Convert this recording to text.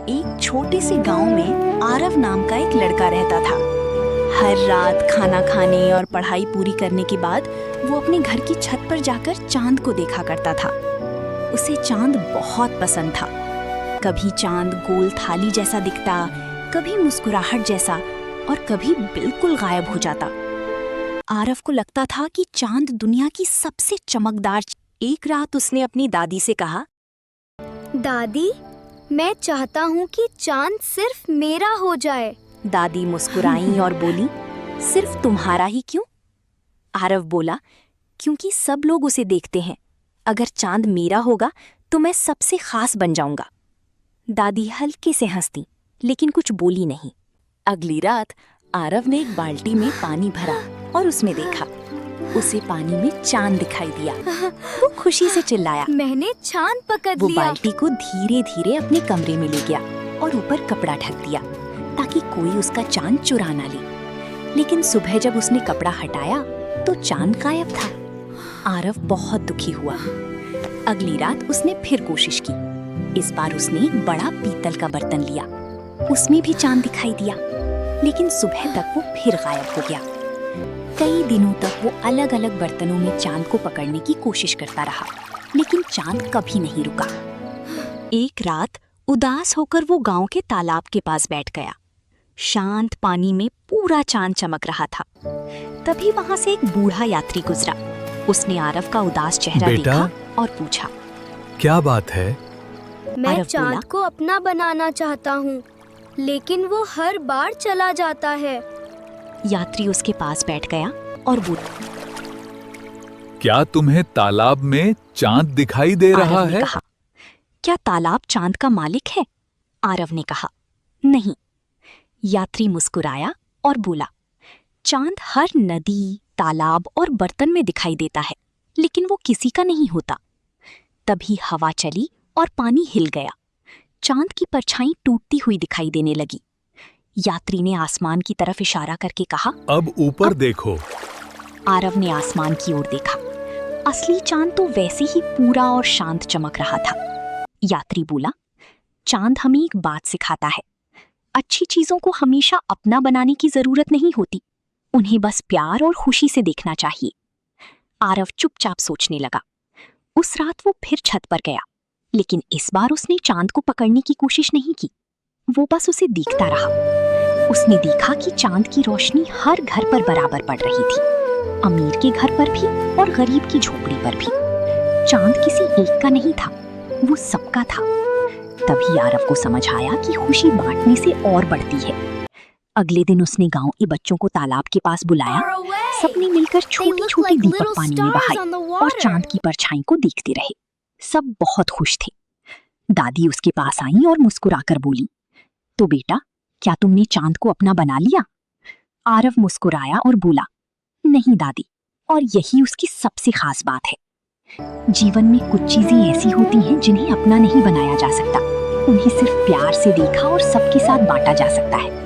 एक छोटे से गांव में आरव नाम का एक लड़का रहता था। हर रात खाना खाने और पढ़ाई पूरी करने के बाद वो अपने घर की छत पर जाकर चांद को देखा करता था। उसे चांद बहुत पसंद था। कभी चांद गोल थाली जैसा दिखता, कभी मुस्कुराहट जैसा और कभी बिल्कुल गायब हो जाता। आरव को लगता था कि चांद दुनिया की सबसे चमकदार। एक रात उसने अपनी दादी से कहा, दादी, मैं चाहता हूँ कि चांद सिर्फ मेरा हो जाए। दादी मुस्कुराई और बोली, सिर्फ तुम्हारा ही क्यों? आरव बोला, क्योंकि सब लोग उसे देखते हैं। अगर चांद मेरा होगा तो मैं सबसे खास बन जाऊंगा। दादी हल्के से हंसती, लेकिन कुछ बोली नहीं। अगली रात आरव ने एक बाल्टी में पानी भरा और उसमें देखा। उसे पानी में चांद दिखाई दिया। वो खुशी से चिल्लाया, मैंने चांद पकड़ वो लिया। बाल्टी को धीरे धीरे अपने कमरे में ले गया और ऊपर कपड़ा ढक दिया ताकि कोई उसका चांद चुरा ना ले। लेकिन सुबह जब उसने कपड़ा हटाया तो चांद गायब था। आरव बहुत दुखी हुआ। अगली रात उसने फिर कोशिश की। इस बार उसने एक बड़ा पीतल का बर्तन लिया। उसमें भी चांद दिखाई दिया, लेकिन सुबह तक वो फिर गायब हो गया। कई दिनों तक वो अलग अलग बर्तनों में चांद को पकड़ने की कोशिश करता रहा, लेकिन चांद कभी नहीं रुका। एक रात उदास होकर वो गांव के तालाब के पास बैठ गया। शांत पानी में पूरा चांद चमक रहा था। तभी वहां से एक बूढ़ा यात्री गुजरा। उसने आरव का उदास चेहरा देखा और पूछा, क्या बात है? मैं आरव चांद बोला, को अपना बनाना चाहता हूँ, लेकिन वो हर बार चला जाता है। यात्री उसके पास बैठ गया और बोला, क्या तुम्हें तालाब में चांद दिखाई दे रहा आरव ने है? कहा, क्या तालाब चांद का मालिक है? आरव ने कहा, नहीं। यात्री मुस्कुराया और बोला, चांद हर नदी, तालाब और बर्तन में दिखाई देता है, लेकिन वो किसी का नहीं होता। तभी हवा चली और पानी हिल गया। चांद की परछाई टूटती हुई दिखाई देने लगी। यात्री ने आसमान की तरफ इशारा करके कहा, अब ऊपर देखो। आरव ने आसमान की ओर देखा। असली चांद तो वैसे ही पूरा और शांत चमक रहा था। यात्री बोला, चांद हमें एक बात सिखाता है, अच्छी चीजों को हमेशा अपना बनाने की जरूरत नहीं होती, उन्हें बस प्यार और खुशी से देखना चाहिए। आरव चुपचाप सोचने लगा। उस रात वो फिर छत पर गया, लेकिन इस बार उसने चांद को पकड़ने की कोशिश नहीं की। वो बस उसे देखता रहा। उसने देखा कि चांद की रोशनी हर घर पर बराबर पड़ रही थी, अमीर के घर पर भी और गरीब की झोपड़ी पर भी। चांद किसी एक का नहीं था, वो सबका था। तभी आरव को समझ आया कि खुशी बांटने से और बढ़ती है। अगले दिन उसने गांव के बच्चों को तालाब के पास बुलाया। सबने मिलकर छोटी छोटी दीपक पानी में बहाई और चांद की परछाई को देखते रहे। सब बहुत खुश थे। दादी उसके पास आई और मुस्कुराकर बोली, तो बेटा, क्या तुमने चांद को अपना बना लिया? आरव मुस्कुराया और बोला, नहीं दादी, और यही उसकी सबसे खास बात है। जीवन में कुछ चीजें ऐसी होती हैं जिन्हें अपना नहीं बनाया जा सकता, उन्हें सिर्फ प्यार से देखा और सबके साथ बांटा जा सकता है।